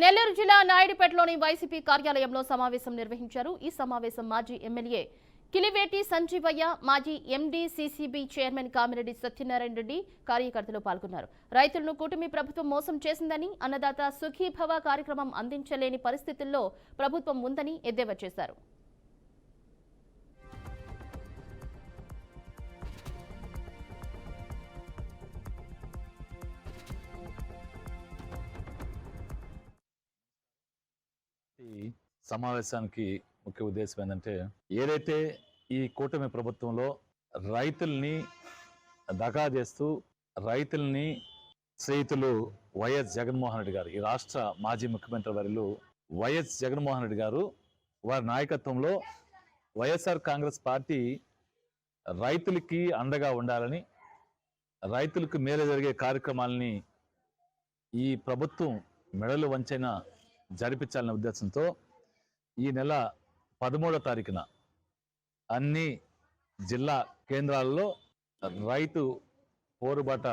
నెల్లూరు జిల్లా నాయుడుపేటలోని వైసీపీ కార్యాలయంలో సమావేశం నిర్వహించారు. ఈ సమావేశం మాజీ ఎమ్మెల్యే కిలివేటి సంజీవయ్య, మాజీ MD CCB chairman Kamireddy Satyanarayana Reddy కార్యకర్తలు పాల్గొన్నారు. రైతులను కూటమి ప్రభుత్వం మోసం చేసిందని, అన్నదాత సుఖీభవ కార్యక్రమం అందించలేని పరిస్థితుల్లో ప్రభుత్వం ఉందని ఎద్దేవా చేశారు. ఈ సమావేశానికి ముఖ్య ఉద్దేశం ఏంటంటే, ఏదైతే ఈ కూటమి ప్రభుత్వంలో రైతుల్ని దగా చేస్తూ రైతుల్ని శ్రీయుతులు వైఎస్ జగన్మోహన్ రెడ్డి గారు, ఈ రాష్ట్ర మాజీ ముఖ్యమంత్రి వర్యులు వైఎస్ జగన్మోహన్ రెడ్డి గారు వారి నాయకత్వంలో వైఎస్ఆర్ కాంగ్రెస్ పార్టీ రైతులకి అండగా ఉండాలని, రైతులకు మేలు జరిగే కార్యక్రమాలని ఈ ప్రభుత్వం మెడలు వంచైన జరిపించాలనే ఉద్దేశంతో ఈ నెల 13వ తారీఖున అన్ని జిల్లా కేంద్రాల్లో రైతు పోరుబాట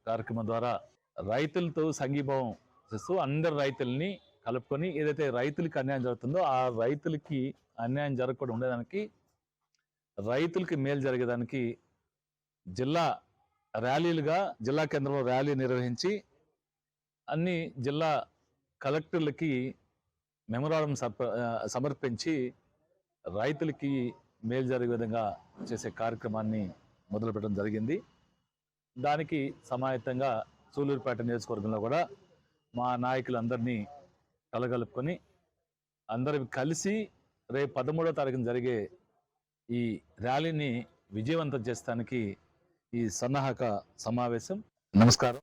కార్యక్రమం ద్వారా రైతులతో సంఘీభావం చేస్తూ అందరు రైతుల్ని కలుపుకొని ఏదైతే రైతులకి అన్యాయం జరుగుతుందో ఆ రైతులకి అన్యాయం జరగకుండా ఉండేదానికి, రైతులకి మేలు జరిగేదానికి జిల్లా ర్యాలీలుగా జిల్లా కేంద్రంలో ర్యాలీ నిర్వహించి అన్ని జిల్లా కలెక్టర్లకి మెమోరాండం సమర్పించి రైతులకి మేలు జరిగే విధంగా చేసే కార్యక్రమాన్ని మొదలుపెట్టడం జరిగింది. దానికి సమాయత్తంగా సూలూరుపేట నియోజకవర్గంలో కూడా మా నాయకులందరినీ కలగలుపుకొని అందరం కలిసి రేపు 13వ తారీఖున జరిగే ఈ ర్యాలీని విజయవంతం చేస్తానికి ఈ సన్నాహక సమావేశం. నమస్కారం.